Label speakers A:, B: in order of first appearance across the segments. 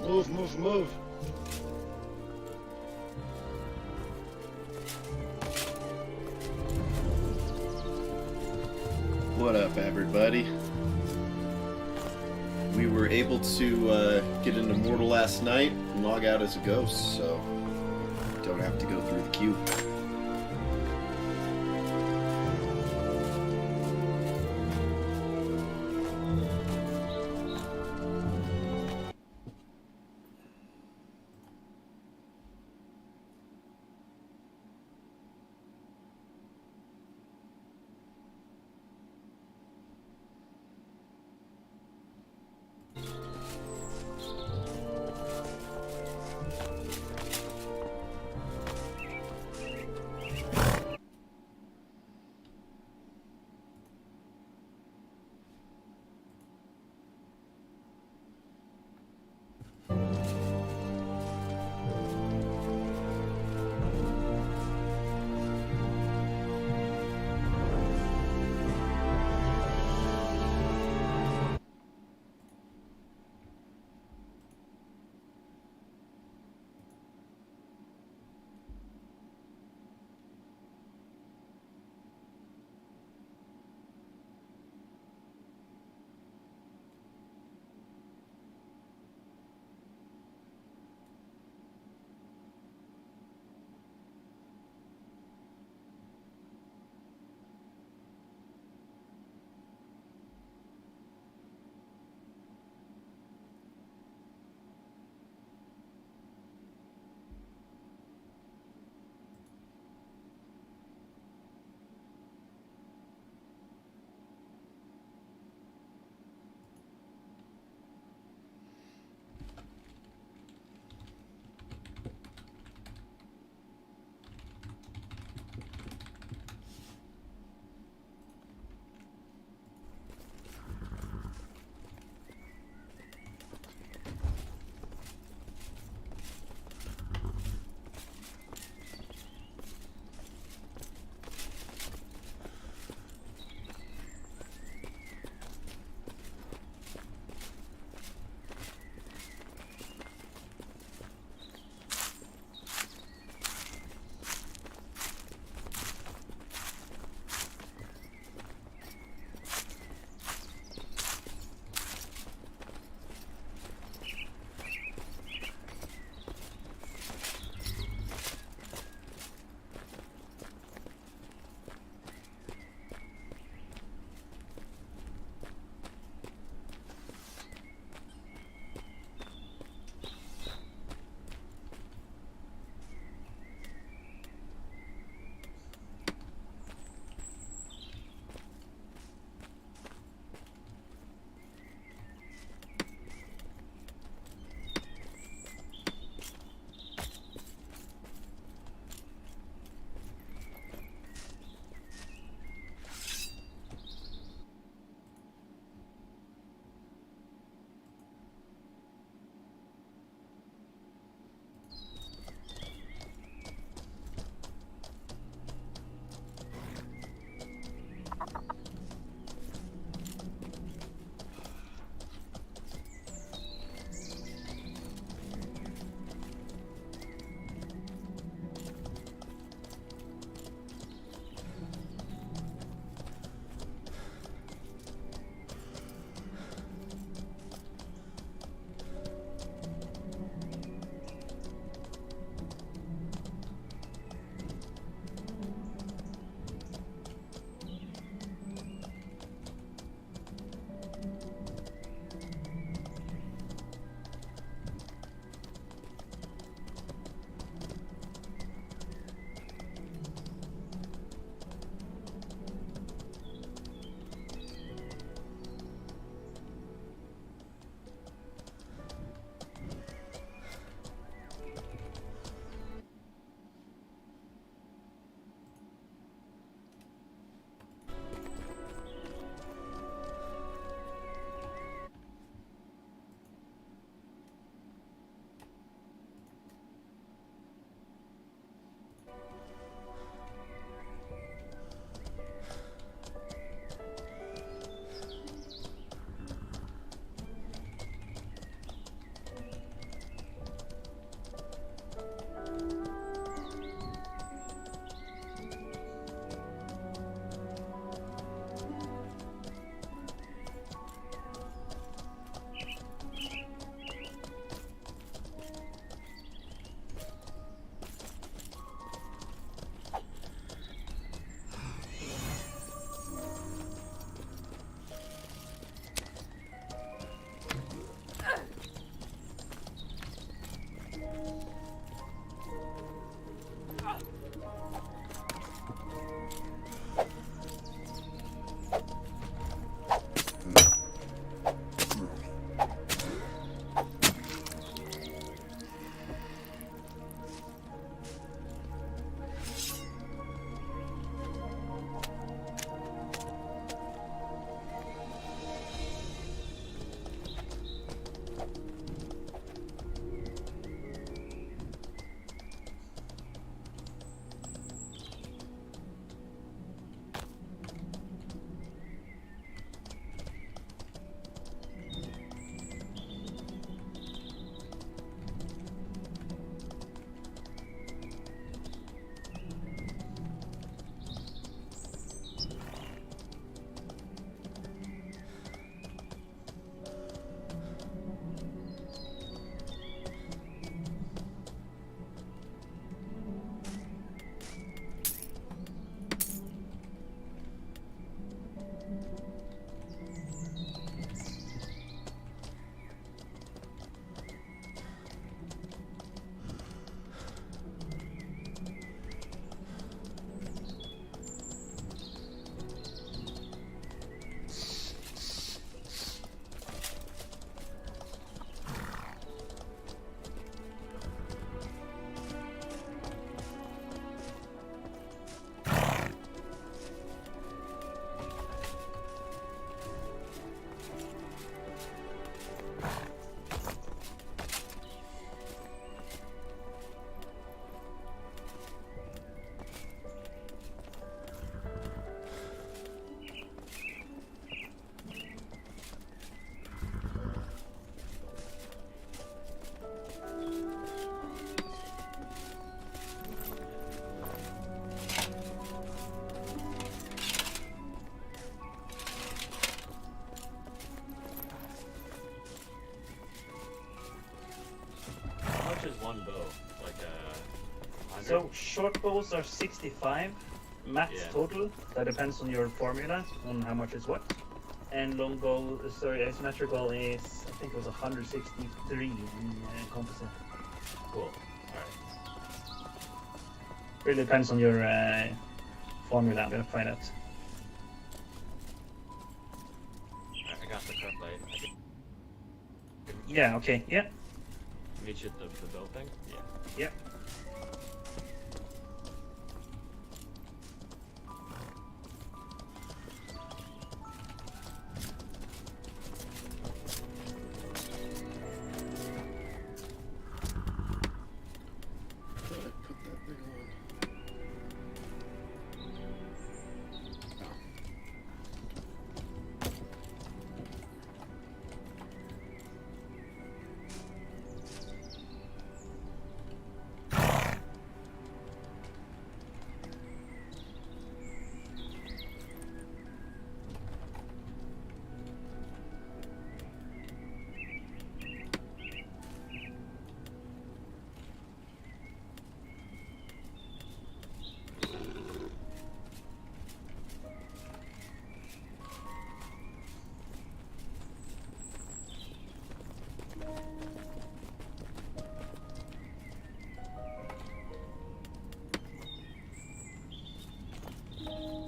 A: Move, move, move.
B: What up, everybody? We were able to get into Mortal last night and log out as a ghost, so don't have to go through the queue.
A: one bow? Like 100?
C: So short bows are 65 max
A: Yeah.
C: total. That depends on your formula on how much is what. And asymmetrical is, I think it was 163 in composite.
A: Cool. Alright.
C: Really depends on your formula. I'm gonna find out.
A: I got the cut blade. I can
C: Yeah. Okay. Yeah.
A: meet you at the bow thing? Yeah.
C: Yeah.
B: Thought I put that thing on. Oh.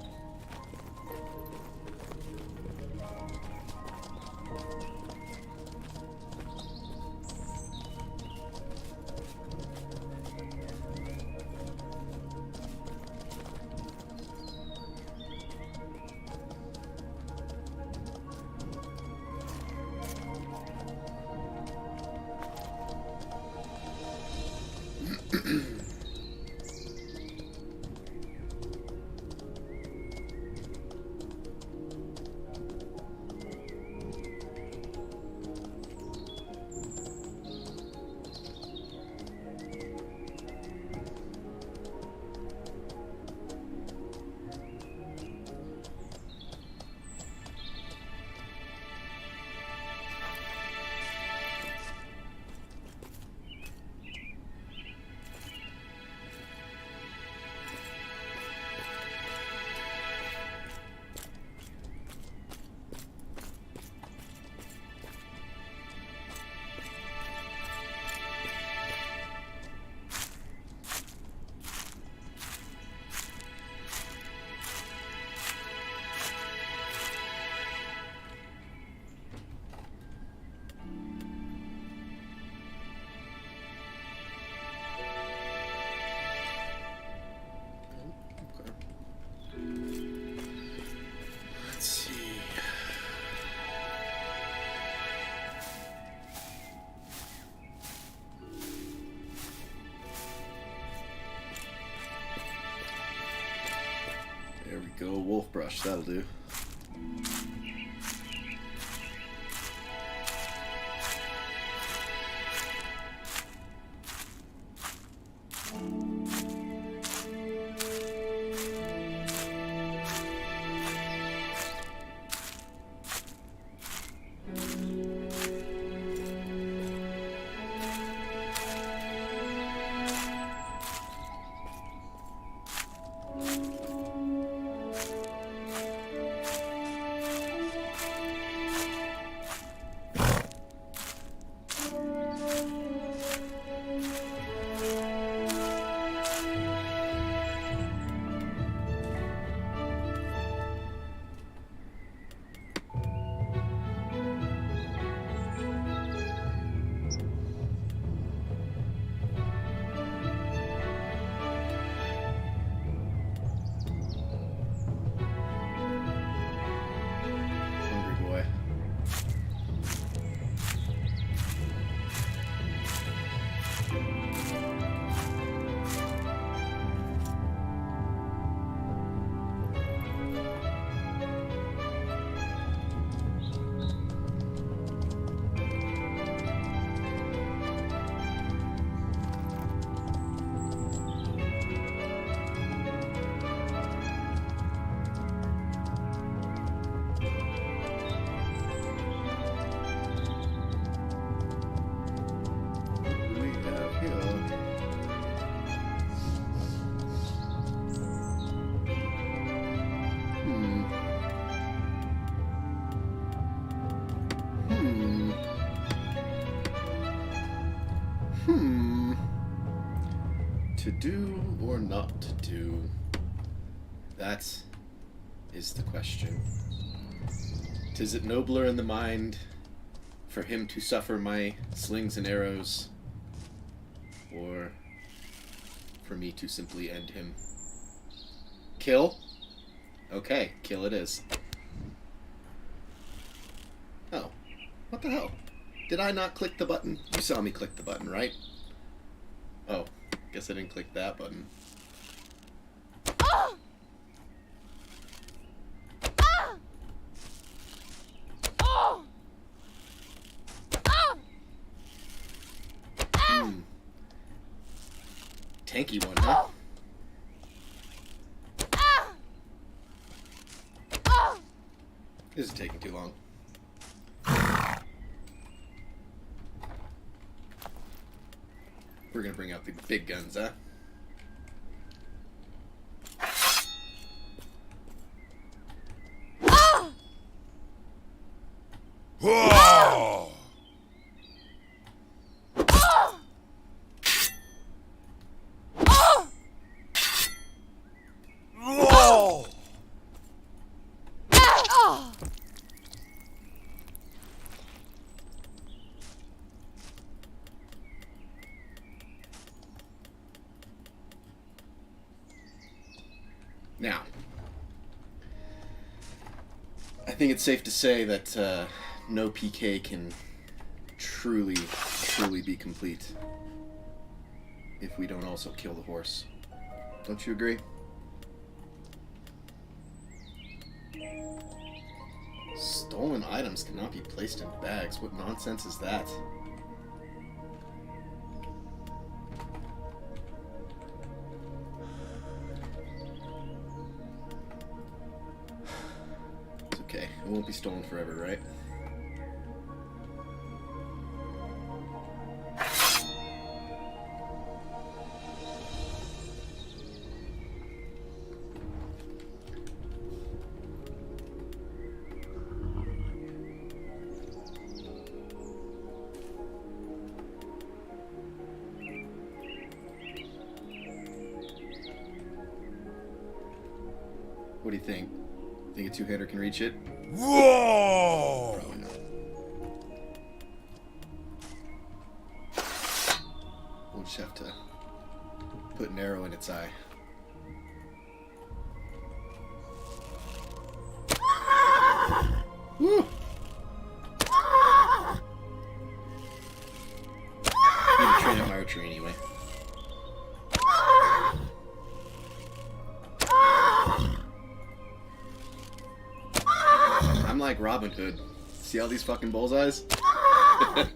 B: Let's see. There we go, wolf brush, that'll do. To do or not to do? That is the question. 'Tis it nobler in the mind for him to suffer my slings and arrows, or for me to simply end him? Kill? Okay, kill it is. Oh, what the hell? Did I not click the button? You saw me click the button, right? Oh, guess I didn't click that button. Tanky one, huh? This is taking too long. We're gonna bring out the big guns, huh? Now, I think it's safe to say that no PK can truly be complete if we don't also kill the horse. Don't you agree? Stolen items cannot be placed in bags. What nonsense is that? It's okay. It won't be stolen forever, right? What do you think? Think a two-hander can reach it?
D: Whoa!
B: Probably not. We'll just have to put an arrow in its eye. Woo! Need to train up my archery anyway. I'm like Robin Hood. See all these fucking bullseyes? I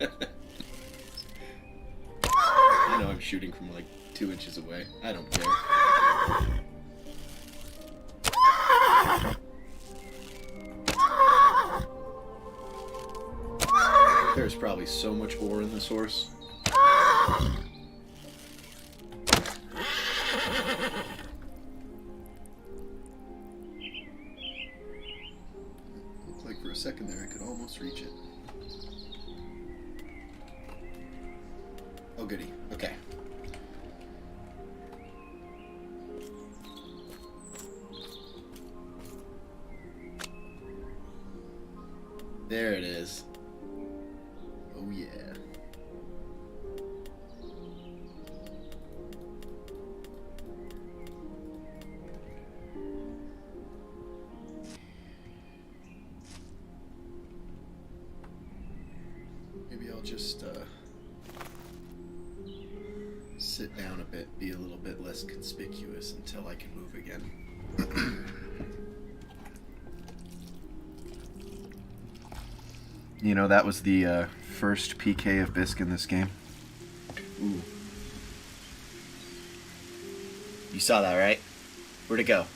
B: know I'm shooting from like 2 inches away. I don't care. There's probably so much ore in this horse. Looked like for a second there I could almost reach it. Oh goody. Okay. There it is. Oh yeah. Maybe I'll just sit down a bit, be a little bit less conspicuous until I can move again. You know, that was the first PK of Bisq in this game. Ooh. You saw that, right? Where'd it go?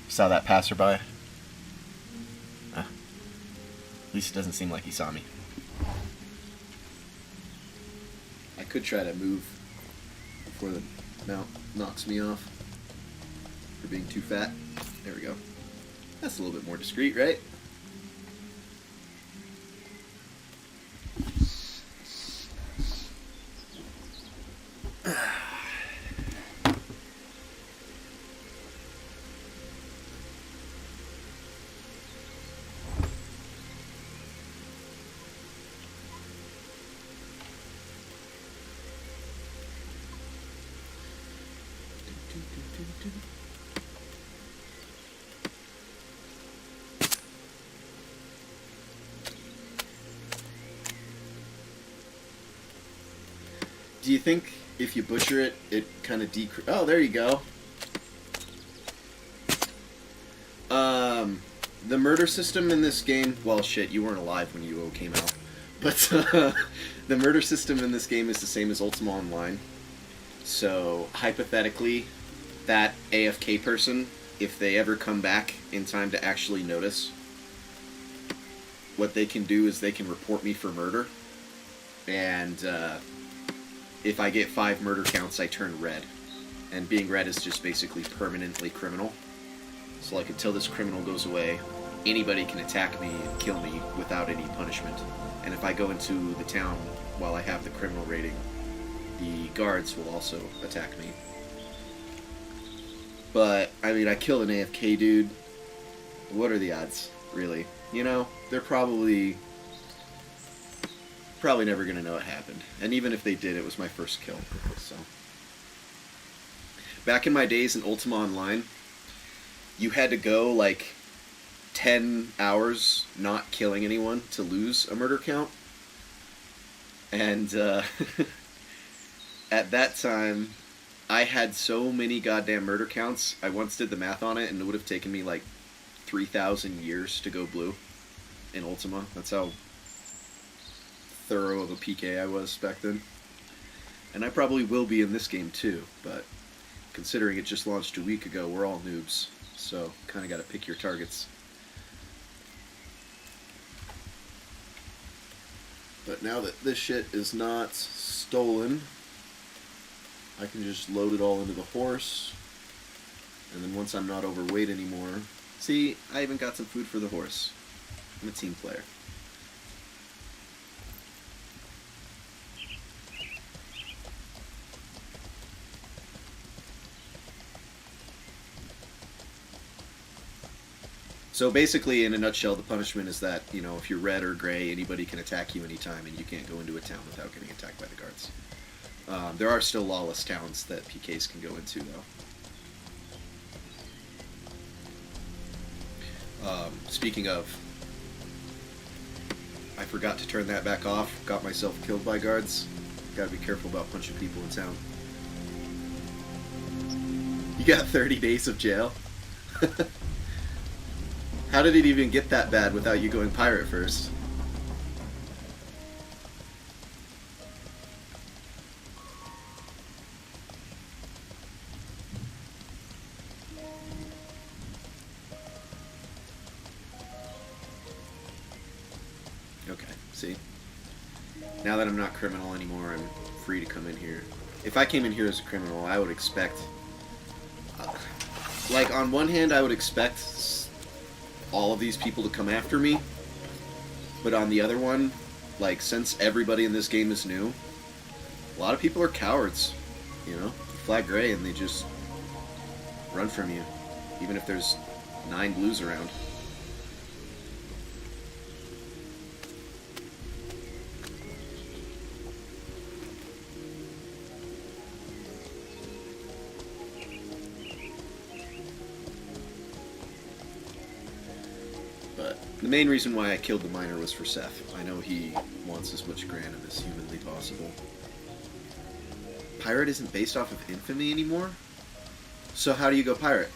B: Saw that passerby? At least it doesn't seem like he saw me. I could try to move before the mount knocks me off for being too fat. There we go. That's a little bit more discreet, right? Do you think if you butcher it, it kind of Oh, there you go. The murder system in this game... Well, shit, you weren't alive when UO came out. But the murder system in this game is the same as Ultima Online. So, hypothetically, that AFK person, if they ever come back in time to actually notice, what they can do is they can report me for murder. And if I get 5 murder counts, I turn red. And being red is just basically permanently criminal. So, like, until this criminal goes away, anybody can attack me and kill me without any punishment. And if I go into the town while I have the criminal rating, the guards will also attack me. But, I mean, I killed an AFK dude. What are the odds, really? You know, they're probably never going to know it happened. And even if they did, it was my first kill. So, back in my days in Ultima Online, you had to go, like, 10 hours not killing anyone to lose a murder count. And, at that time, I had so many goddamn murder counts. I once did the math on it, and it would have taken me, like, 3,000 years to go blue in Ultima. That's how thorough of a PK I was back then. And I probably will be in this game, too, but considering it just launched a week ago, we're all noobs. So, kind of got to pick your targets. But now that this shit is not stolen, I can just load it all into the horse. And then once I'm not overweight anymore... See, I even got some food for the horse. I'm a team player. So basically, in a nutshell, the punishment is that, you know, if you're red or gray, anybody can attack you anytime, and you can't go into a town without getting attacked by the guards. There are still lawless towns that PKs can go into, though. Speaking of, I forgot to turn that back off, got myself killed by guards. Gotta be careful about punching people in town. You got 30 days of jail? How did it even get that bad without you going pirate first? Okay, see? Now that I'm not criminal anymore, I'm free to come in here. If I came in here as a criminal, I would expect... like, on one hand, I would expect all of these people to come after me, but on the other one, like, since everybody in this game is new, a lot of people are cowards, you know? They flag gray and they just run from you, even if there's 9 blues around. The main reason why I killed the miner was for Seth. I know he wants as much Granum as humanly possible. Pirate isn't based off of infamy anymore? So how do you go pirate?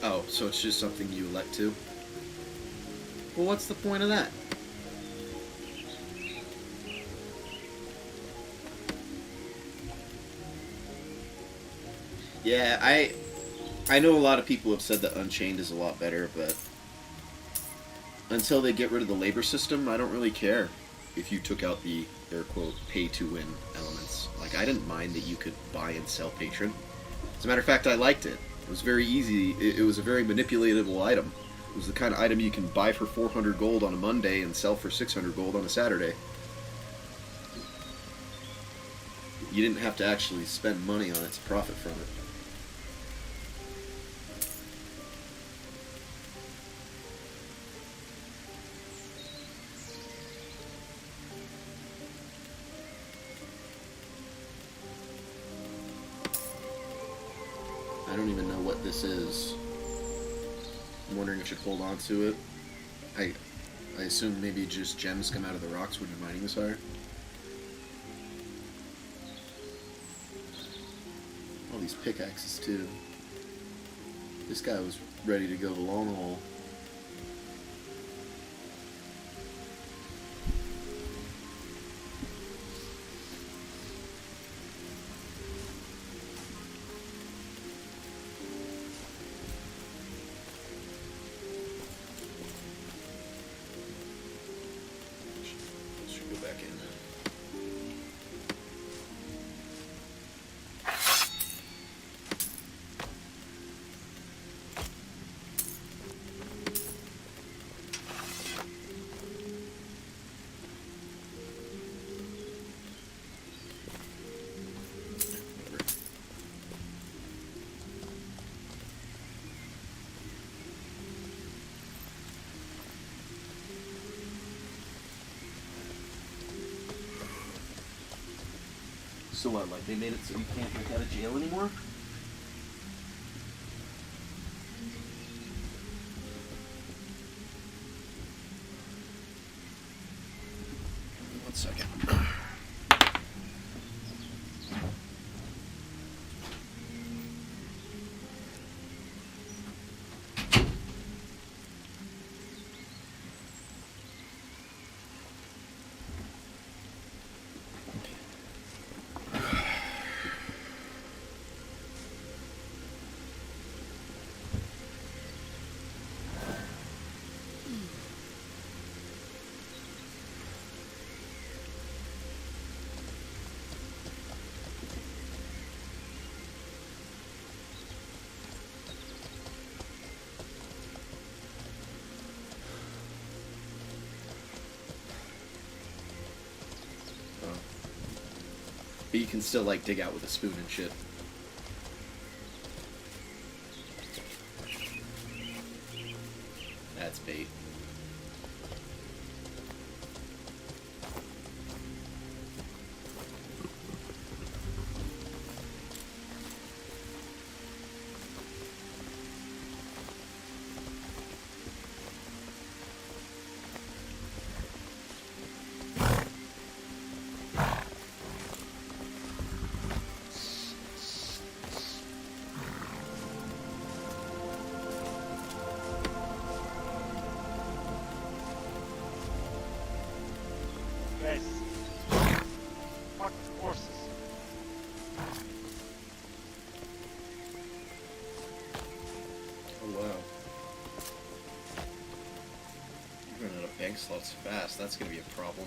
B: Oh, so it's just something you elect to? Well, what's the point of that? Yeah, I know a lot of people have said that Unchained is a lot better, but until they get rid of the labor system, I don't really care. if you took out the air quote pay to win elements. Like, I didn't mind that you could buy and sell patron. As a matter of fact, I liked it. It was very easy. It was a very manipulatable item. It was the kind of item you can buy for 400 gold on a Monday and sell for 600 gold on a Saturday. You didn't have to actually spend money on it to profit from it. I don't even know what this is. I'm wondering if I should hold on to it. I assume maybe just gems come out of the rocks when you're mining this higher. All these pickaxes too. This guy was ready to go the long haul. Should go back in now.
E: So what, like they made it so you can't break out of jail anymore?
B: One second. But you can still, like, dig out with a spoon and shit. That's bait.
D: Guys, fuck horses.
B: Oh, wow. You're running out of bank slots fast. That's gonna be a problem.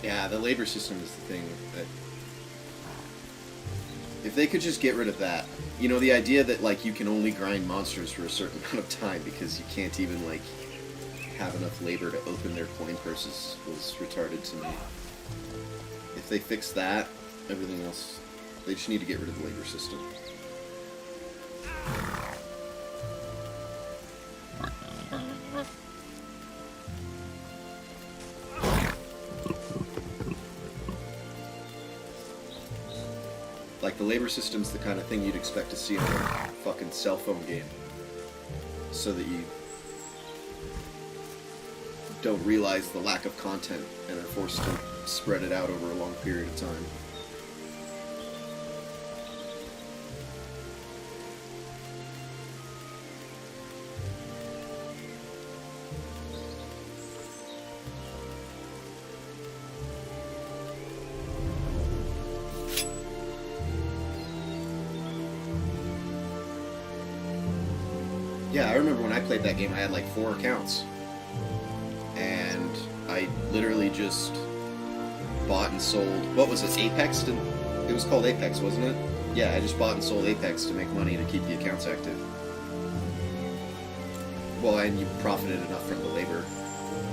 B: Yeah, the labor system is the thing that... If they could just get rid of that, you know, the idea that, like, you can only grind monsters for a certain amount of time because you can't even, like, have enough labor to open their coin purses was retarded to me. If they fix that, everything else, they just need to get rid of the labor system. like the labor system's the kind of thing you'd expect to see in a fucking cell phone game, so that you don't realize the lack of content and are forced to spread it out over a long period of time. Yeah, I remember when I played that game, I had like 4 accounts. And I literally just bought and sold. What was it? Apex? It was called Apex, wasn't it? Yeah, I just bought and sold Apex to make money to keep the accounts active. Well, and you profited enough from the labor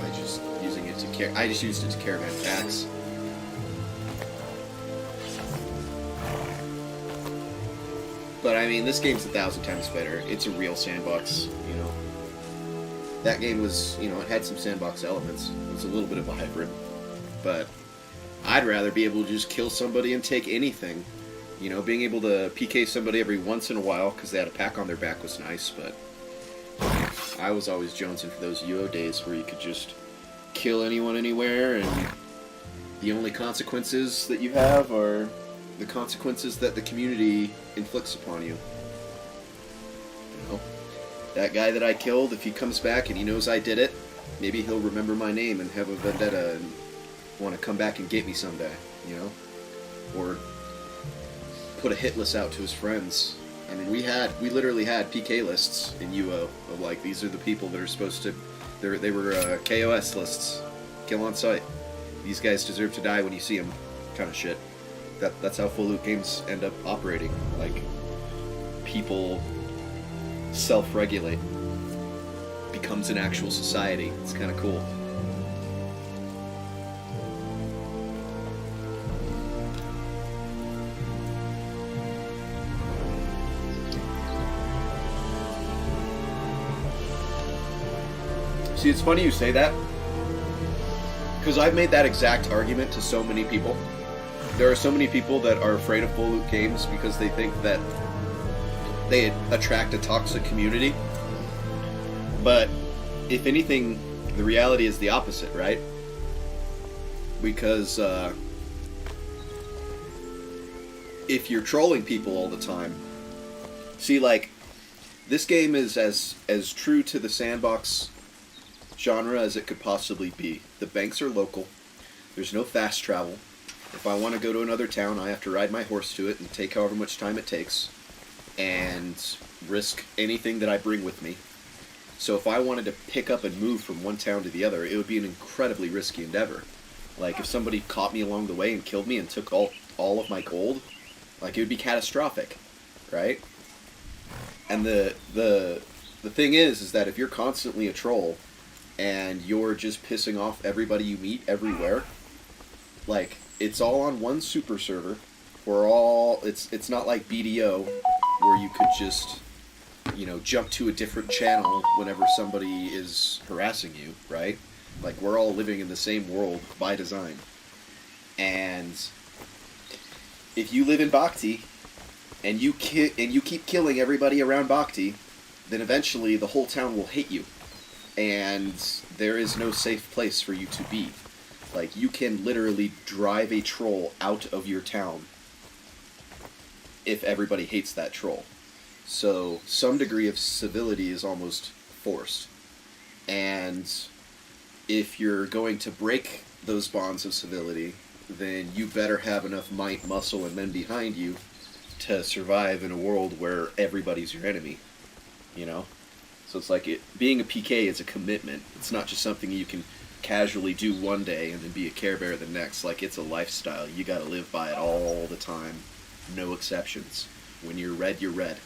B: by just using it to I just used it to caravan tax. But I mean, this game's 1,000 times better. It's a real sandbox, you know. That game was, you know, it had some sandbox elements. It was a little bit of a hybrid. But I'd rather be able to just kill somebody and take anything. You know, being able to PK somebody every once in a while because they had a pack on their back was nice, but I was always jonesing for those UO days where you could just kill anyone anywhere, and the only consequences that you have are the consequences that the community inflicts upon you. You know, that guy that I killed, if he comes back and he knows I did it, maybe he'll remember my name and have a vendetta and want to come back and get me someday, you know? Or put a hit list out to his friends. I mean, we literally had PK lists in UO of like, these are the people that are supposed to, they were KOS lists, kill on sight. These guys deserve to die when you see them, kind of shit. That's how full loot games end up operating. Like, people self-regulate. Becomes an actual society. It's kind of cool. See, it's funny you say that, because I've made that exact argument to so many people. There are so many people that are afraid of full loot games because they think that they attract a toxic community. But if anything, the reality is the opposite, right? Because if you're trolling people all the time, see, like, this game is as true to the sandbox genre as it could possibly be. The banks are local. There's no fast travel. If I want to go to another town, I have to ride my horse to it and take however much time it takes and risk anything that I bring with me. So if I wanted to pick up and move from one town to the other, it would be an incredibly risky endeavor. Like, if somebody caught me along the way and killed me and took all of my gold, like, it would be catastrophic, right? And the thing is that if you're constantly a troll and you're just pissing off everybody you meet everywhere, like, it's all on one super server. It's not like BDO where you could just, you know, jump to a different channel whenever somebody is harassing you, right? Like, we're all living in the same world by design. And if you live in Bhakti and you keep killing everybody around Bhakti, then eventually the whole town will hate you. And there is no safe place for you to be. Like, you can literally drive a troll out of your town if everybody hates that troll. So some degree of civility is almost forced. And if you're going to break those bonds of civility, then you better have enough might, muscle, and men behind you to survive in a world where everybody's your enemy, you know? So it's like, being a PK is a commitment. It's not just something you can casually do one day and then be a Care Bear the next. Like, it's a lifestyle. You gotta live by it all the time. No exceptions. When you're red, you're red.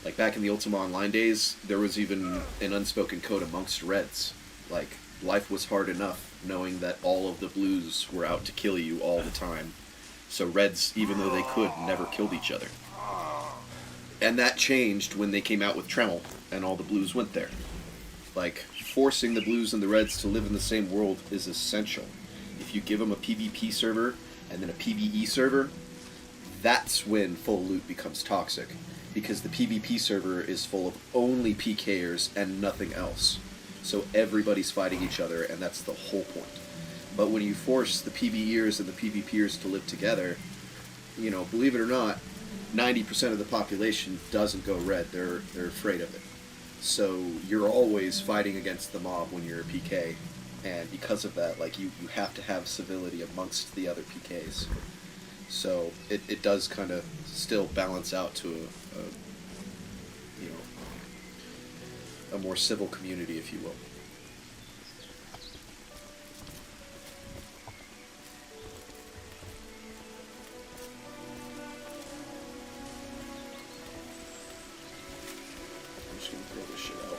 B: Like, back in the Ultima Online days, there was even an unspoken code amongst reds. Like, life was hard enough knowing that all of the blues were out to kill you all the time. So reds, even though they could, never killed each other. And that changed when they came out with Tremel, and all the blues went there. Like, forcing the blues and the reds to live in the same world is essential. If you give them a PvP server and then a PvE server, that's when full loot becomes toxic, because the PvP server is full of only PKers and nothing else. So everybody's fighting each other, and that's the whole point. But when you force the PvEers and the PvPers to live together, you know, believe it or not, 90% of the population doesn't go red. They're afraid of it. So you're always fighting against the mob when you're a PK, and because of that, like, you have to have civility amongst the other PKs. So it does kind of still balance out to you know, a more civil community, if you will. I'm just gonna throw this shit out.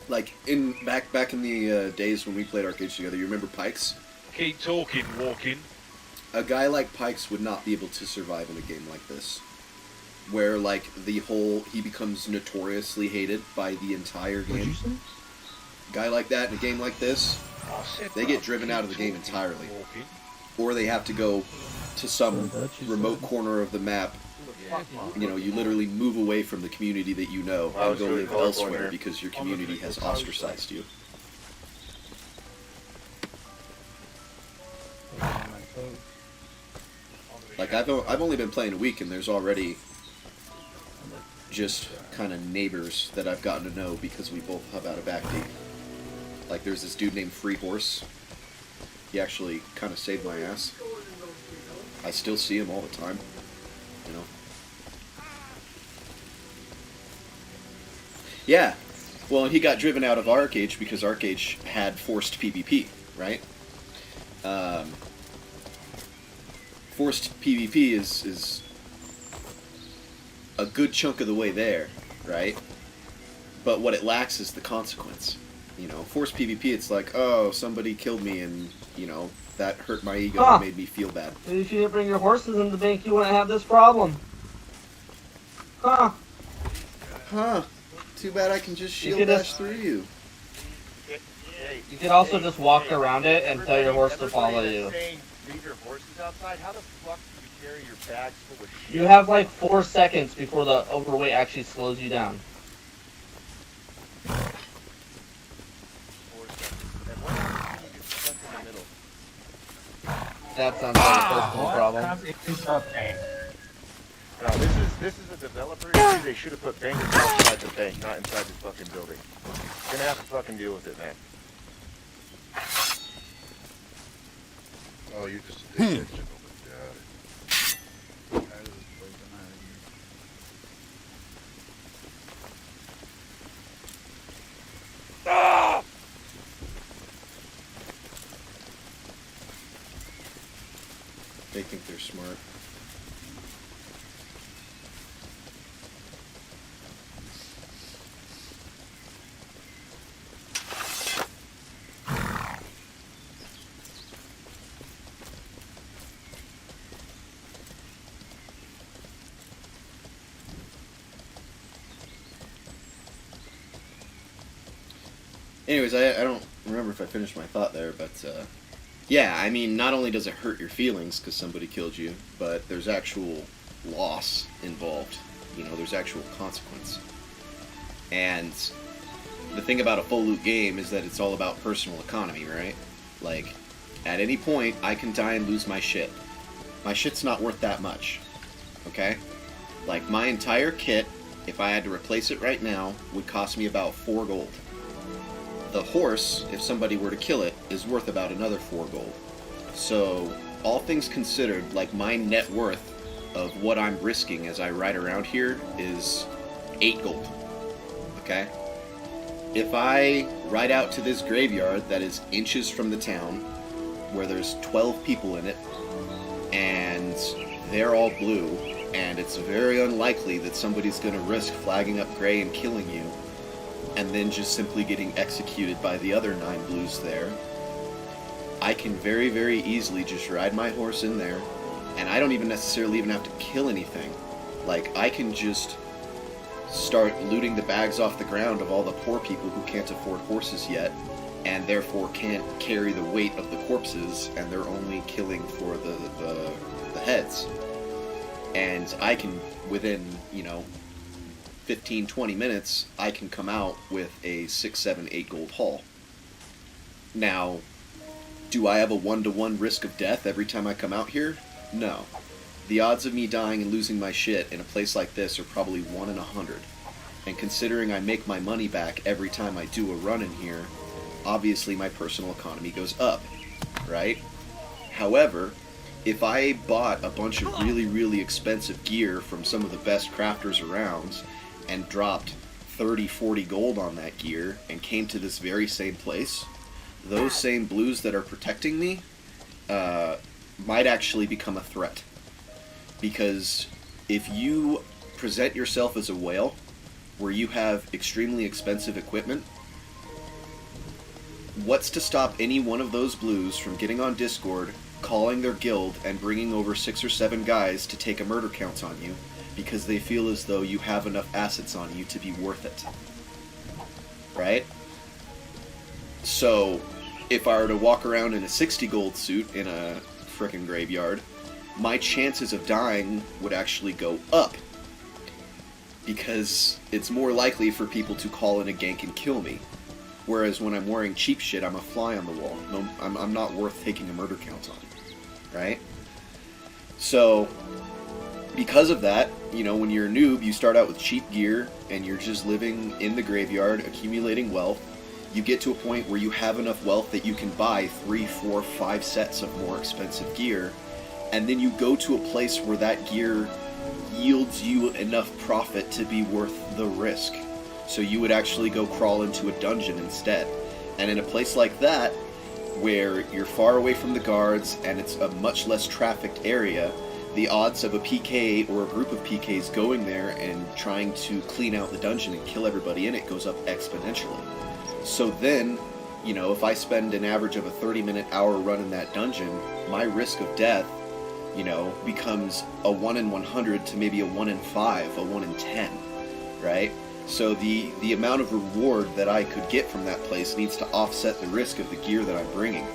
B: Like in back in the days when we played arcades together, you remember Pikes?
D: Keep talking, walking.
B: A guy like Pikes would not be able to survive in a game like this, where like he becomes notoriously hated by the entire game. Guy like that in a game like this, they get driven out of the game entirely, or they have to go to some remote corner of the map. You know, you literally move away from the community that you know and go live elsewhere because your community has ostracized you. Like, I've only been playing a week, and there's already just kind of neighbors that I've gotten to know because we both hub out of backpeak. Like, there's this dude named Free Horse. He actually kind of saved my ass. I still see him all the time, you know. Yeah, well, he got driven out of Arcade because Arcade had forced PvP, right? Forced PvP is a good chunk of the way there, right? But what it lacks is the consequence. You know, forced PvP, it's like, oh, somebody killed me and, you know, that hurt my ego and made me feel bad.
F: If you didn't bring your horses in the bank, you wouldn't have this problem. Huh.
B: Huh. Too bad I can just shield dash through you.
F: You could also just walk around it and tell your horse to follow you.
D: Leave your horses outside? How the fuck do you carry your bags full of shit?
F: You have like 4 seconds before the overweight actually slows you down.
D: 4 seconds. And what happens when you get stuck in the middle?
F: That sounds like a personal problem.
D: No, this is a developer issue. They should have put bangers outside the bank, not inside this fucking building. Gonna have to fucking deal with it, man.
G: Oh, you just did that shit.
D: Ah!
B: They think they're smart. Anyways, I don't remember if I finished my thought there, but yeah, I mean, not only does it hurt your feelings because somebody killed you, but there's actual loss involved. You know, there's actual consequence. And the thing about a full loot game is that it's all about personal economy, right? Like, at any point, I can die and lose my shit. My shit's not worth that much, okay? Like, my entire kit, if I had to replace it right now, would cost me about 4 gold. The horse, if somebody were to kill it, is worth about another 4 gold. So, all things considered, like, my net worth of what I'm risking as I ride around here is 8 gold. Okay? If I ride out to this graveyard that is inches from the town, where there's 12 people in it, and they're all blue, and it's very unlikely that somebody's going to risk flagging up gray and killing you, and then just simply getting executed by the other 9 blues there, I can very, very easily just ride my horse in there, and I don't even necessarily even have to kill anything. Like, I can just start looting the bags off the ground of all the poor people who can't afford horses yet, and therefore can't carry the weight of the corpses, and they're only killing for the heads. And I can, within, 15, 20 minutes, I can come out with a 6, 7, 8 gold haul. Now, do I have a 1-to-1 risk of death every time I come out here? No. The odds of me dying and losing my shit in a place like this are probably 1 in 100. And considering I make my money back every time I do a run in here, obviously my personal economy goes up, right? However, if I bought a bunch of really, really expensive gear from some of the best crafters around and dropped 30, 40 gold on that gear and came to this very same place, those same blues that are protecting me might actually become a threat. Because if you present yourself as a whale, where you have extremely expensive equipment, what's to stop any one of those blues from getting on Discord, calling their guild, and bringing over 6 or 7 guys to take a murder count on you, because they feel as though you have enough assets on you to be worth it? Right? So, if I were to walk around in a 60 gold suit in a frickin' graveyard, my chances of dying would actually go up, because it's more likely for people to call in a gank and kill me. Whereas when I'm wearing cheap shit, I'm a fly on the wall. No, I'm not worth taking a murder count on, right? So, because of that, when you're a noob, you start out with cheap gear, and you're just living in the graveyard, accumulating wealth. You get to a point where you have enough wealth that you can buy 3, 4, 5 sets of more expensive gear, and then you go to a place where that gear yields you enough profit to be worth the risk. So you would actually go crawl into a dungeon instead. And in a place like that, where you're far away from the guards and it's a much less trafficked area, the odds of a PK or a group of PKs going there and trying to clean out the dungeon and kill everybody in it goes up exponentially. So then, if I spend an average of a 30-minute hour run in that dungeon, my risk of death, becomes a 1 in 100 to maybe a 1 in 5, a 1 in 10, right? So the amount of reward that I could get from that place needs to offset the risk of the gear that I'm bringing.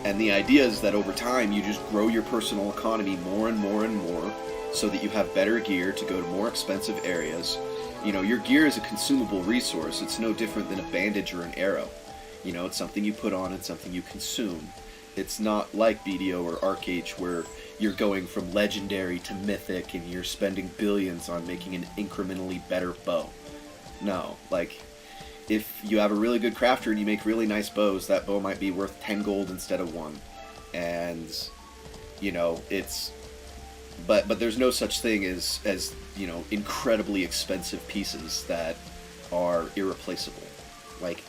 B: And the idea is that over time you just grow your personal economy more and more and more so that you have better gear to go to more expensive areas. Your gear is a consumable resource. It's no different than a bandage or an arrow. It's something you put on and something you consume. It's not like BDO or Arcage where you're going from legendary to mythic and you're spending billions on making an incrementally better bow. No, if you have a really good crafter and you make really nice bows, that bow might be worth 10 gold instead of 1. And, but there's no such thing as incredibly expensive pieces that are irreplaceable.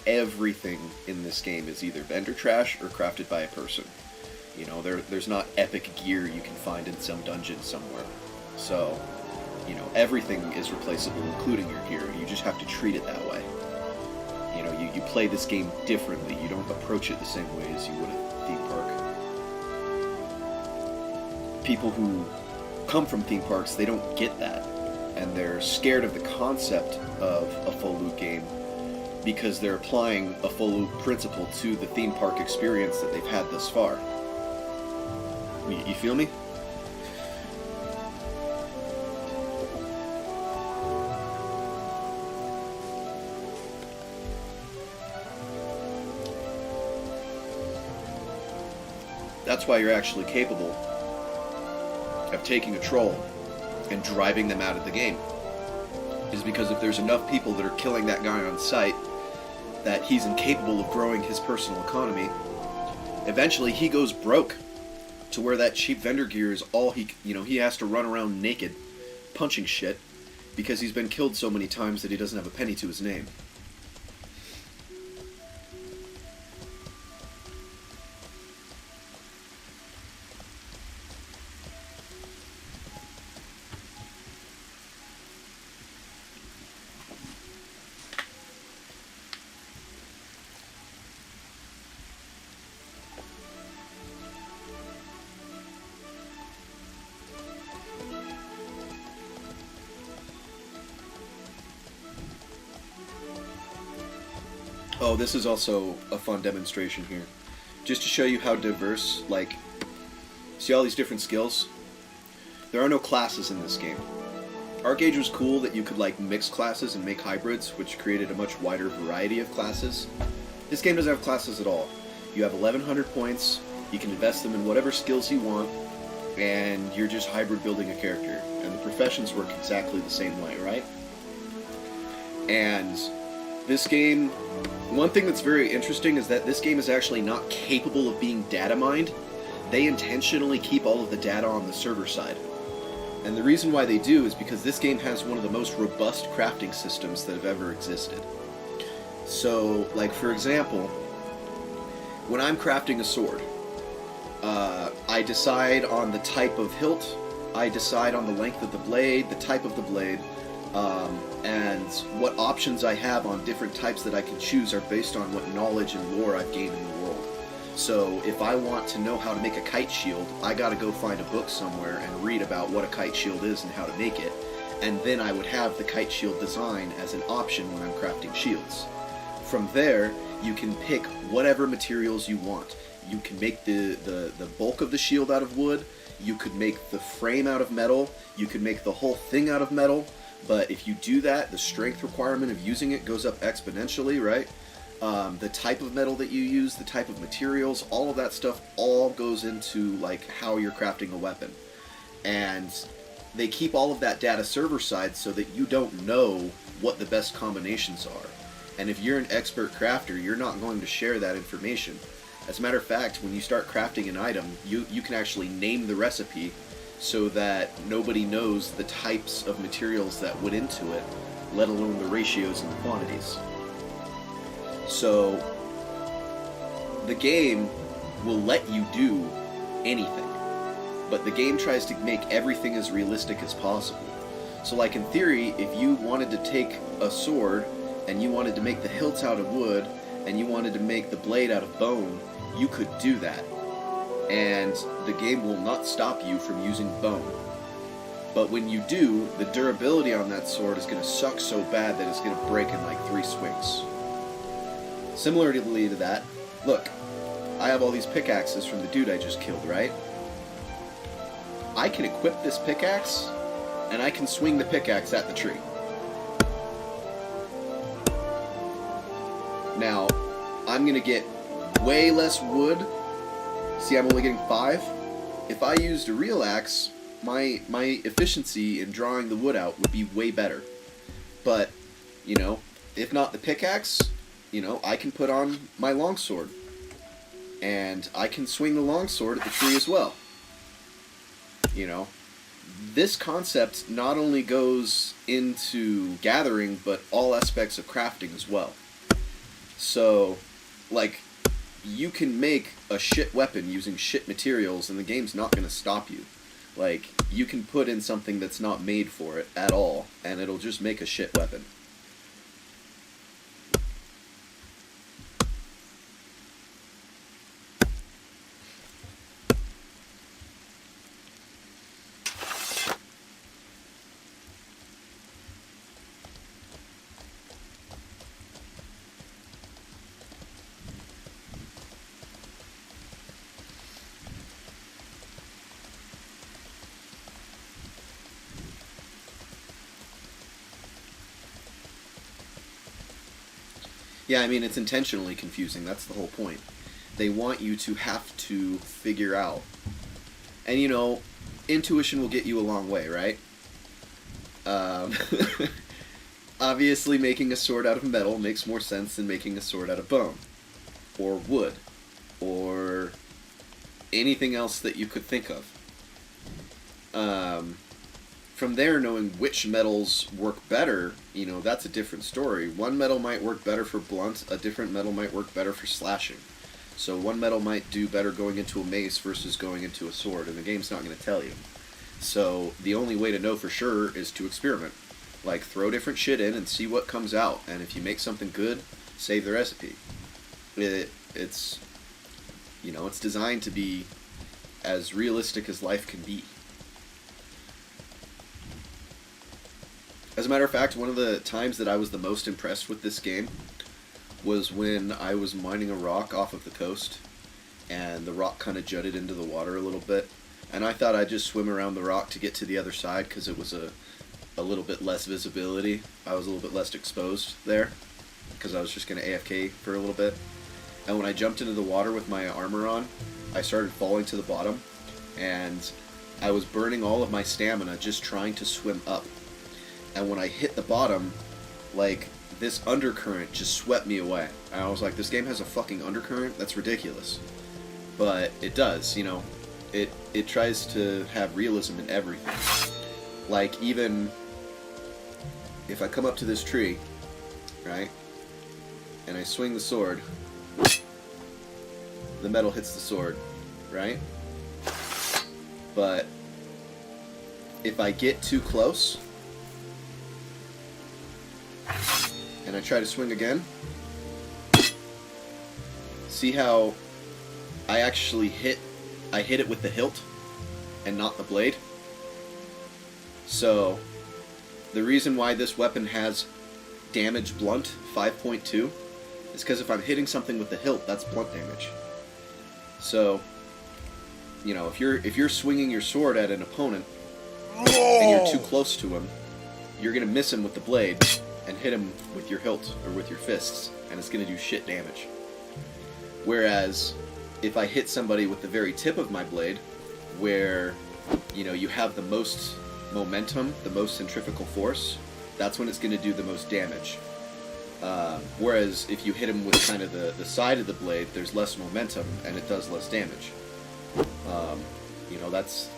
B: Everything in this game is either vendor trash or crafted by a person. There's not epic gear you can find in some dungeon somewhere. So, everything is replaceable, including your gear. You just have to treat it that way. You play this game differently. You don't approach it the same way as you would a theme park. People who come from theme parks, they don't get that. And they're scared of the concept of a full loot game because they're applying a full loop principle to the theme park experience that they've had thus far. You feel me? That's why you're actually capable of taking a troll and driving them out of the game. Is because if there's enough people that are killing that guy on sight that he's incapable of growing his personal economy, eventually he goes broke to where that cheap vendor gear is all he has to run around naked punching shit because he's been killed so many times that he doesn't have a penny to his name. Oh, this is also a fun demonstration here. Just to show you how diverse, like, see all these different skills? There are no classes in this game. ArcAge was cool that you could, like, mix classes and make hybrids, which created a much wider variety of classes. This game doesn't have classes at all. You have 1,100 points, you can invest them in whatever skills you want, and you're just hybrid building a character. And the professions work exactly the same way, right? And this game, one thing that's very interesting is that this game is actually not capable of being data mined. They intentionally keep all of the data on the server side. And the reason why they do is because this game has one of the most robust crafting systems that have ever existed. So, like, for example, when I'm crafting a sword, I decide on the type of hilt, I decide on the length of the blade, the type of the blade, and what options I have on different types that I can choose are based on what knowledge and lore I've gained in the world. So if I want to know how to make a kite shield, I gotta go find a book somewhere and read about what a kite shield is and how to make it, and then I would have the kite shield design as an option when I'm crafting shields. From there, you can pick whatever materials you want. You can make the bulk of the shield out of wood, you could make the frame out of metal, you could make the whole thing out of metal, but if you do that, the strength requirement of using it goes up exponentially, right? The type of metal that you use, the type of materials, all of that stuff all goes into, like, how you're crafting a weapon. And they keep all of that data server side so that you don't know what the best combinations are. And if you're an expert crafter, you're not going to share that information. As a matter of fact, when you start crafting an item, you can actually name the recipe so that nobody knows the types of materials that went into it, let alone the ratios and the quantities. So, the game will let you do anything, but the game tries to make everything as realistic as possible. So, like, in theory, if you wanted to take a sword and you wanted to make the hilt out of wood and you wanted to make the blade out of bone, you could do that. And the game will not stop you from using bone. But when you do, the durability on that sword is going to suck so bad that it's going to break in like 3 swings. Similarly to that, look, I have all these pickaxes from the dude I just killed, right? I can equip this pickaxe, and I can swing the pickaxe at the tree. Now, I'm going to get way less wood. See, I'm only getting 5. If I used a real axe, my efficiency in drawing the wood out would be way better. But, you know, if not the pickaxe, you know, I can put on my longsword. And I can swing the longsword at the tree as well. You know, this concept not only goes into gathering, but all aspects of crafting as well. So, like, you can make a shit weapon using shit materials and the game's not going to stop you. Like, you can put in something that's not made for it at all, and it'll just make a shit weapon. Yeah, I mean, it's intentionally confusing. That's the whole point. They want you to have to figure out. And, you know, intuition will get you a long way, right? Obviously, making a sword out of metal makes more sense than making a sword out of bone. Or wood. Or anything else that you could think of. From there, knowing which metals work better, you know, that's a different story. One metal might work better for blunt, a different metal might work better for slashing. So one metal might do better going into a mace versus going into a sword, and the game's not going to tell you. So the only way to know for sure is to experiment. Like, throw different shit in and see what comes out, and if you make something good, save the recipe. It's, you know, it's designed to be as realistic as life can be. As a matter of fact, one of the times that I was the most impressed with this game was when I was mining a rock off of the coast, and the rock kind of jutted into the water a little bit, and I thought I'd just swim around the rock to get to the other side because it was a little bit less visibility. I was a little bit less exposed there because I was just going to AFK for a little bit. And when I jumped into the water with my armor on, I started falling to the bottom, and I was burning all of my stamina just trying to swim up. And when I hit the bottom, like, this undercurrent just swept me away. And I was like, this game has a fucking undercurrent? That's ridiculous. But it does, you know. It tries to have realism in everything. Like, even if I come up to this tree, right, and I swing the sword, the metal hits the sword, right? But if I get too close and I try to swing again, see how I actually hit it with the hilt and not the blade? So the reason why this weapon has damage blunt 5.2 is because if I'm hitting something with the hilt, that's blunt damage. So, you know, if you're swinging your sword at an opponent and you're too close to him, you're gonna miss him with the blade and hit him with your hilt or with your fists, and it's gonna do shit damage. Whereas if I hit somebody with the very tip of my blade, where, you know, you have the most momentum, the most centrifugal force, that's when it's going to do the most damage. Whereas if you hit him with kind of the side of the blade, there's less momentum and it does less damage. You know, that's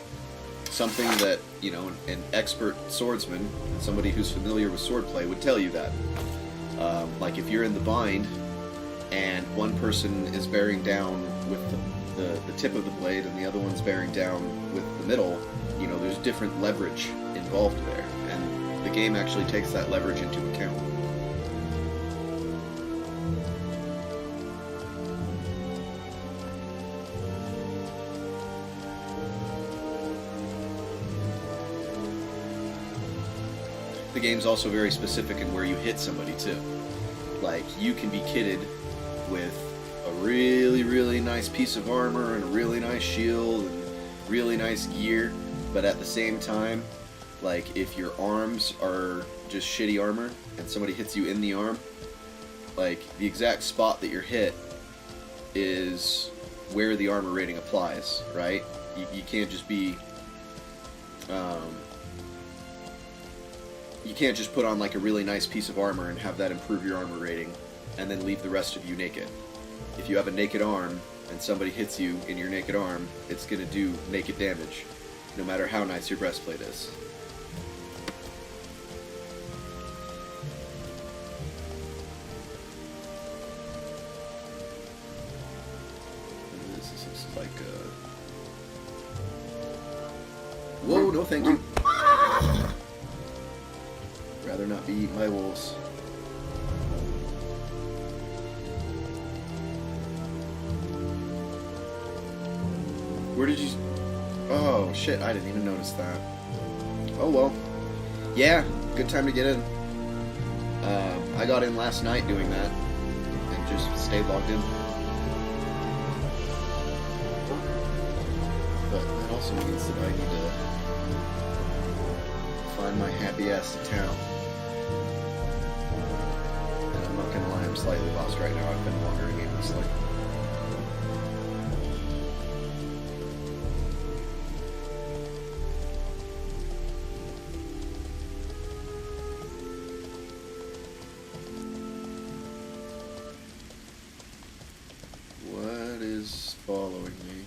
B: something that, you know, an expert swordsman, somebody who's familiar with swordplay, would tell you that. Like if you're in the bind and one person is bearing down with the tip of the blade and the other one's bearing down with the middle, you know, there's different leverage involved there, and the game actually takes that leverage into account. The game's also very specific in where you hit somebody too. Like, you can be kitted with a really, really nice piece of armor and a really nice shield and really nice gear, but at the same time, like, if your arms are just shitty armor and somebody hits you in the arm, like, the exact spot that you're hit is where the armor rating applies, right? You can't just be, you can't just put on like a really nice piece of armor and have that improve your armor rating and then leave the rest of you naked. If you have a naked arm and somebody hits you in your naked arm, it's going to do naked damage, no matter how nice your breastplate is. This is like a... Whoa, no thank you. Rather not be eaten by wolves. Where did you... Oh, shit, I didn't even notice that. Oh, well. Yeah, good time to get in. I got in last night doing that, and just stayed logged in. But that also means that I need to find my happy ass to town. And I'm not gonna lie, I'm slightly lost right now. I've been wandering aimlessly. What is following me?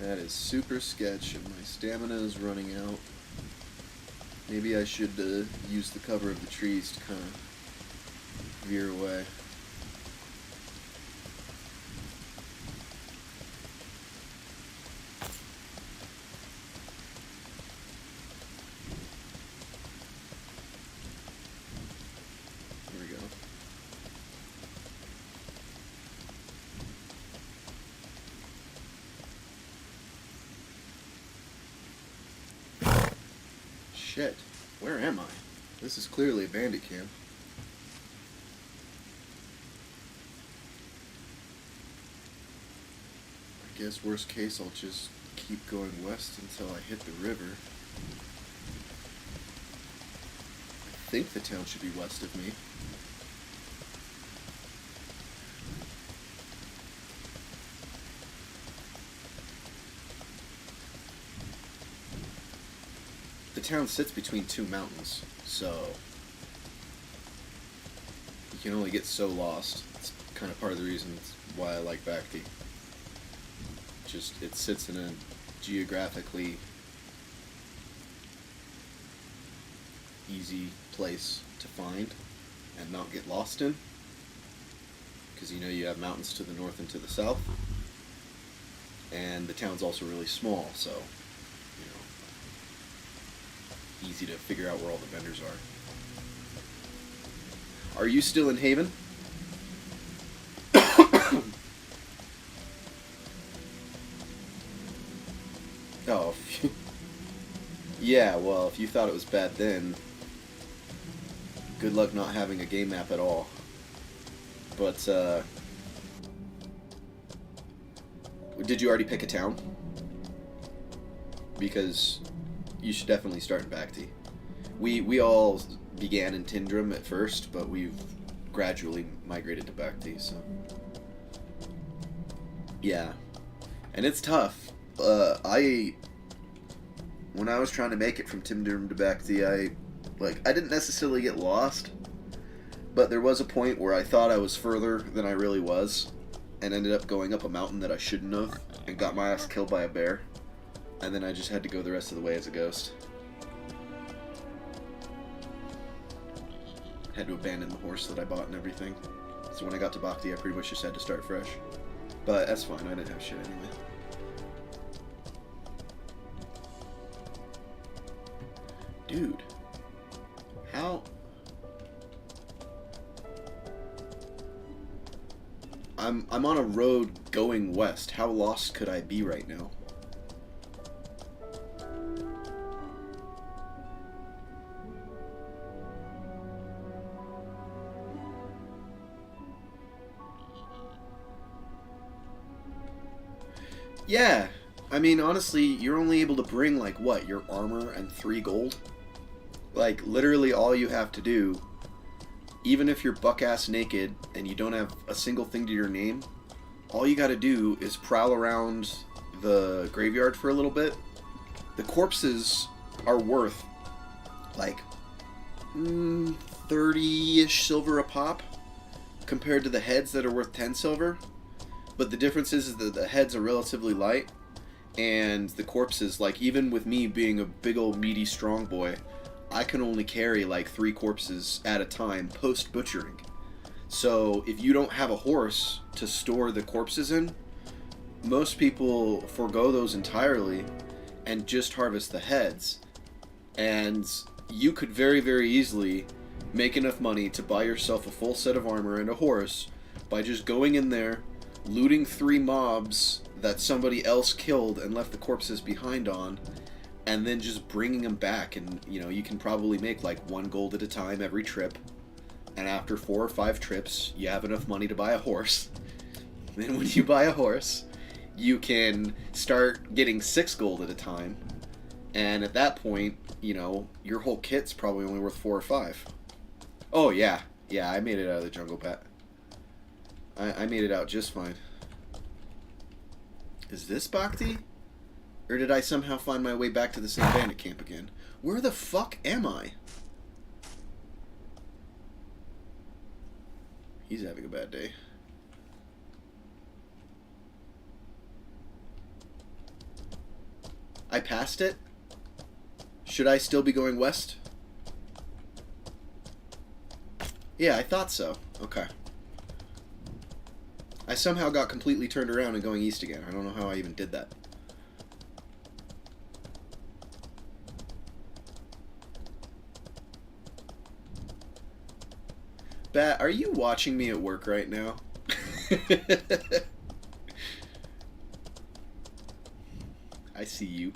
B: That is super sketch, and my stamina is running out. Maybe I should use the cover of the trees to kind of veer away. There we go. Shit, where am I? This is clearly a bandit camp. I guess worst case I'll just keep going west until I hit the river. I think the town should be west of me. The town sits between two mountains, so you can only get so lost. It's kind of part of the reason why I like Bhakti. Just, it sits in a geographically easy place to find and not get lost in, because you know you have mountains to the north and to the south, and the town's also really small, so you know, easy to figure out where all the vendors are. Are you still in Haven? Oh, yeah, well, if you thought it was bad then, good luck not having a game map at all. But, did you already pick a town? Because you should definitely start in Bhakti. We all began in Tindrum at first, but we've gradually migrated to Bhakti, so... Yeah. And it's tough. When I was trying to make it from Tindrum to Bhakti, I didn't necessarily get lost, but there was a point where I thought I was further than I really was, and ended up going up a mountain that I shouldn't have, and got my ass killed by a bear, and then I just had to go the rest of the way as a ghost. Had to abandon the horse that I bought and everything, so when I got to Bhakti I pretty much just had to start fresh. But that's fine, I didn't have shit anyway. Dude, how... I'm on a road going west. How lost could I be right now? Yeah, I mean, honestly, you're only able to bring, like, what, your armor and 3 gold? Like, literally all you have to do, even if you're buck-ass naked and you don't have a single thing to your name, all you gotta do is prowl around the graveyard for a little bit. The corpses are worth, like, 30-ish silver a pop, compared to the heads that are worth 10 silver. But the difference is that the heads are relatively light, and the corpses, like, even with me being a big old meaty strong boy, I can only carry like 3 corpses at a time post-butchering. So if you don't have a horse to store the corpses in, most people forego those entirely and just harvest the heads. And you could very, very easily make enough money to buy yourself a full set of armor and a horse by just going in there, looting 3 mobs that somebody else killed and left the corpses behind on, and then just bringing them back. And you know, you can probably make like 1 gold at a time every trip, and after 4 or 5 trips you have enough money to buy a horse. Then when you buy a horse, you can start getting 6 gold at a time, and at that point, you know, your whole kit's probably only worth 4 or 5. Oh yeah, I made it out of the jungle, Pat. I made it out just fine. Is this Bhakti? Or did I somehow find my way back to the same bandit camp again? Where the fuck am I? He's having a bad day. I passed it? Should I still be going west? Yeah, I thought so. Okay. I somehow got completely turned around and going east again. I don't know how I even did that. Bat, are you watching me at work right now? I see you.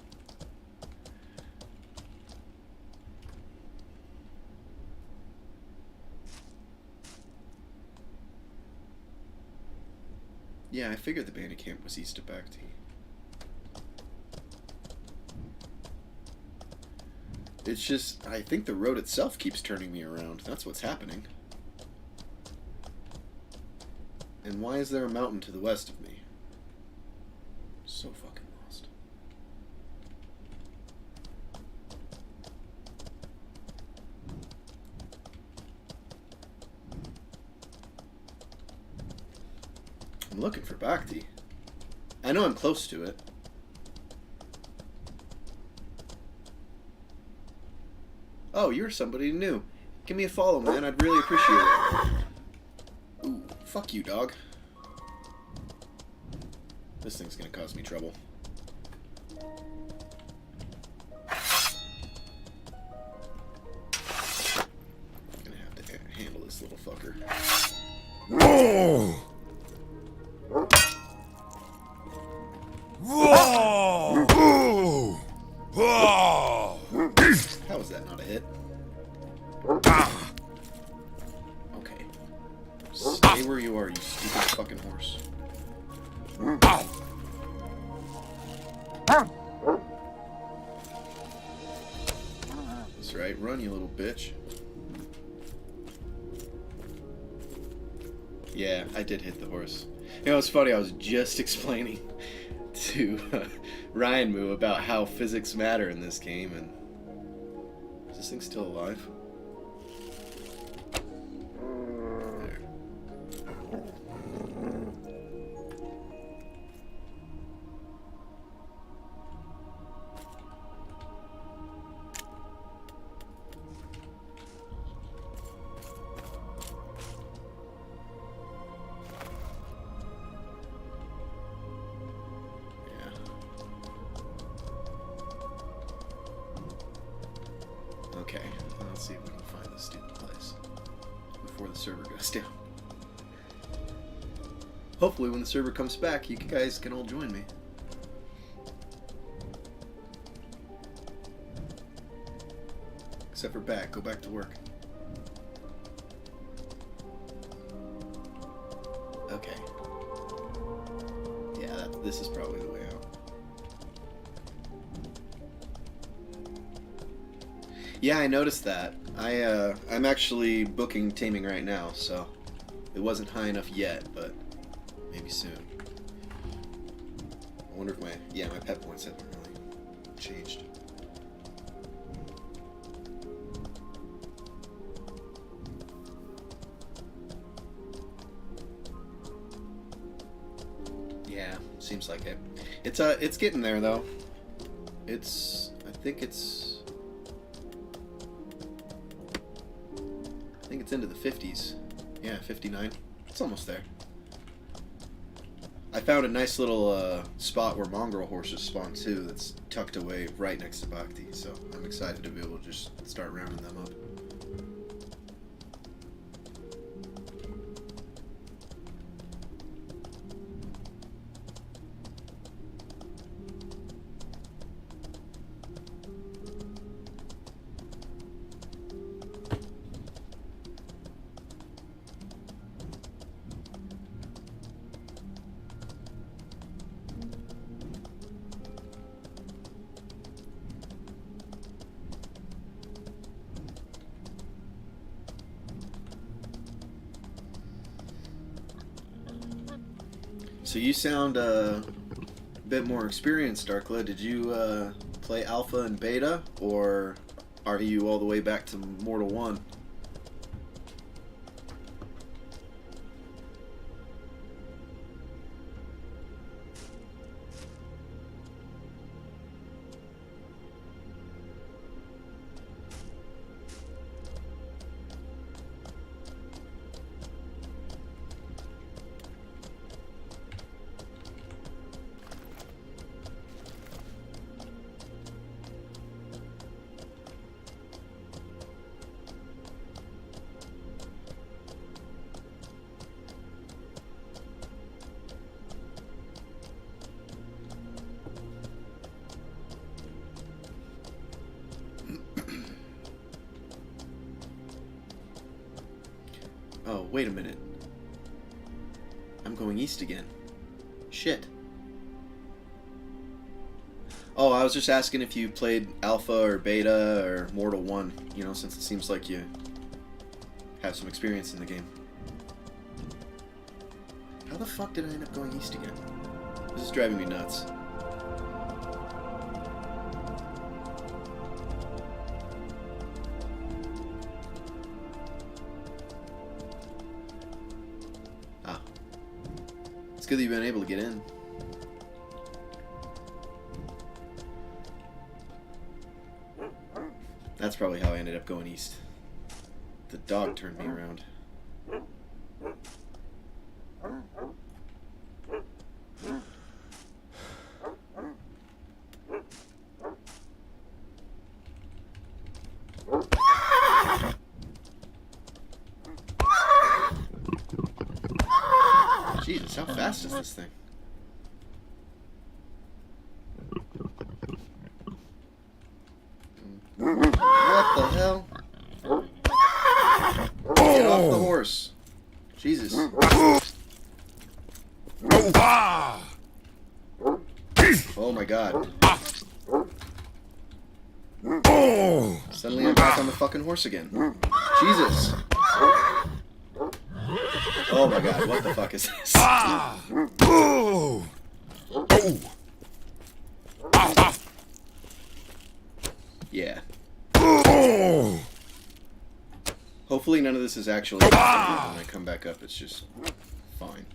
B: Yeah, I figured the bandit camp was east of Bakhti. It's just, I think the road itself keeps turning me around. That's what's happening. And why is there a mountain to the west of me? So fucking lost. I'm looking for Bakhti. I know I'm close to it. Oh, you're somebody new. Give me a follow, man. I'd really appreciate it. Ooh, fuck you, dog. This thing's gonna cause me trouble. Gonna have to handle this little fucker. How is that not a hit? Okay. Stay where you are, you stupid fucking horse. That's right, run, you little bitch. Yeah, I did hit the horse. You know, it's funny, I was just explaining to Ryan Moo about how physics matter in this game, and is this thing still alive? There. Okay, let's see if we can find this stupid place before the server goes down. Hopefully when the server comes back, you guys can all join me. Except for back, go back to work. Okay. Yeah, this is probably the way out. Yeah, I noticed that. I'm actually booking Taming right now, so it wasn't high enough yet, but maybe soon. I wonder if my pet points haven't really changed. Yeah, seems like it. It's getting there though. I think it's into the 50s. Yeah, 59. It's almost there. I found a nice little spot where mongrel horses spawn too that's tucked away right next to Bakhti, so I'm excited to be able to just start rounding them up. So you sound a bit more experienced, Darkla. Did you play Alpha and Beta, or are you all the way back to Mortal 1? Oh, wait a minute. I'm going east again. Shit. Oh, I was just asking if you played Alpha or Beta or Mortal 1, you know, since it seems like you have some experience in the game. How the fuck did I end up going east again? This is driving me nuts. Ah. It's good that you've been able to get in. That's probably how I ended up going east. The dog turned me around. Jesus, how fast is this thing? What the hell? Get off the horse. Jesus. Oh my god. Suddenly I'm back on the fucking horse again. Jesus. Oh my god, what the fuck is this? Yeah. Hopefully none of this is actually when I come back up. It's just fine.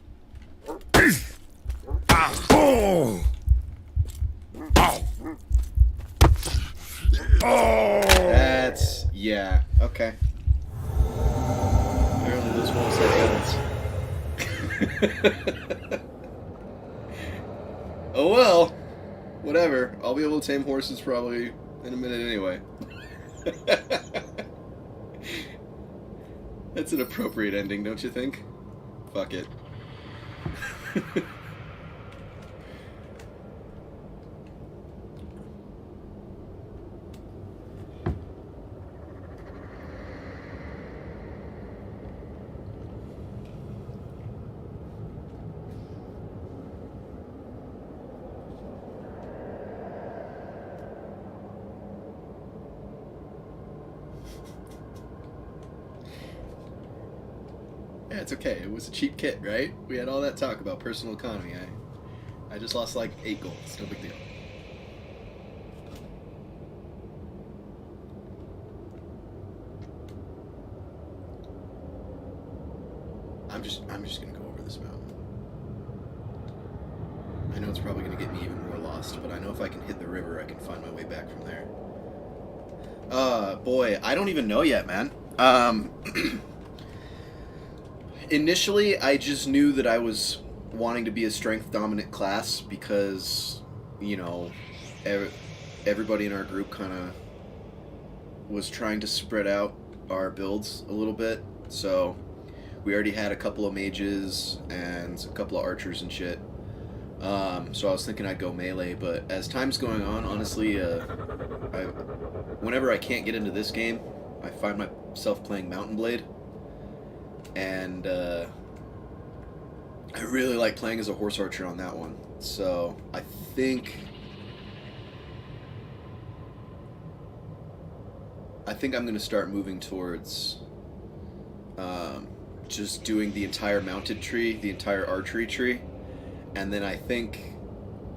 B: That's... yeah. Okay. Apparently those wolves have guns. Oh well. Whatever. I'll be able to tame horses probably in a minute anyway. That's an appropriate ending, don't you think? Fuck it. Yeah, it's okay. It was a cheap kit, right? We had all that talk about personal economy. I just lost like 8 gold. It's no big deal. I'm just gonna go over this mountain. I know it's probably gonna get me even more lost, but I know if I can hit the river, I can find my way back from there. Boy, I don't even know yet, man. Initially, I just knew that I was wanting to be a strength-dominant class because, you know, everybody in our group kind of was trying to spread out our builds a little bit. So we already had a couple of mages and a couple of archers and shit. So I was thinking I'd go melee, but as time's going on, honestly, whenever I can't get into this game, I find myself playing Mountain Blade. And I really like playing as a horse archer on that one. So I think I'm going to start moving towards just doing the entire mounted tree, the entire archery tree, and then I think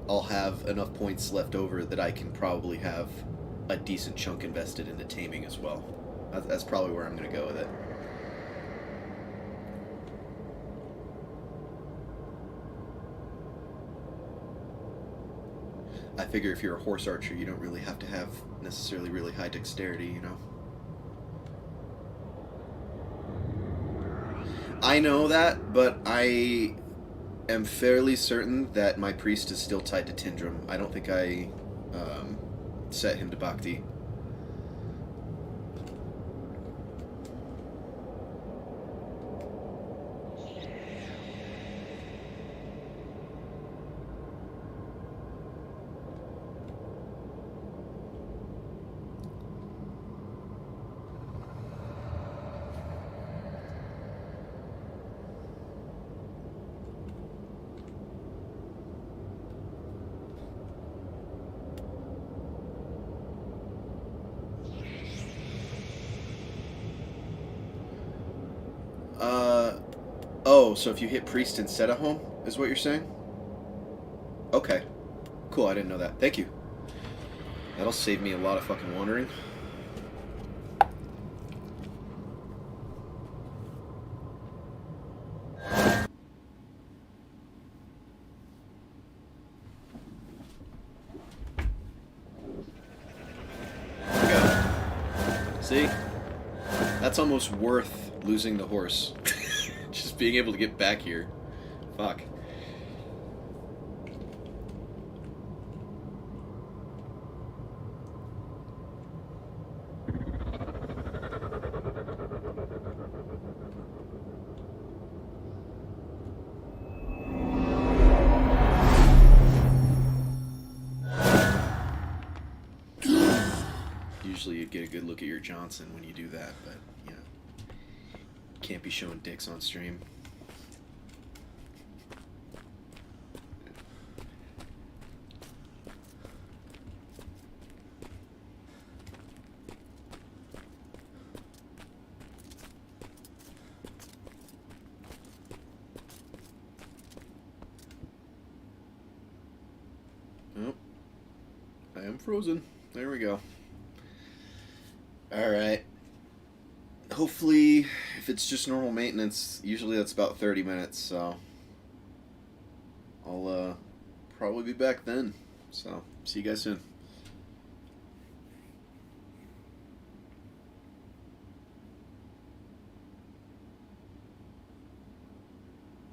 B: I'll have enough points left over that I can probably have a decent chunk invested into taming as well. That's probably where I'm going to go with it. I figure if you're a horse archer, you don't really have to have necessarily really high dexterity, you know? I know that, but I am fairly certain that my priest is still tied to Tindrum. I don't think I set him to Bhakti. Oh, so if you hit priest instead of home, is what you're saying? Okay. Cool, I didn't know that. Thank you. That'll save me a lot of fucking wandering. Okay. See? That's almost worth losing the horse. Just being able to get back here. Fuck. Usually you'd get a good look at your Johnson when you do that, but, you know, can't be showing dicks on stream. Oh, I am frozen. There we go. Alright. Hopefully, if it's just normal maintenance, usually that's about 30 minutes, so I'll probably be back then. So, see you guys soon.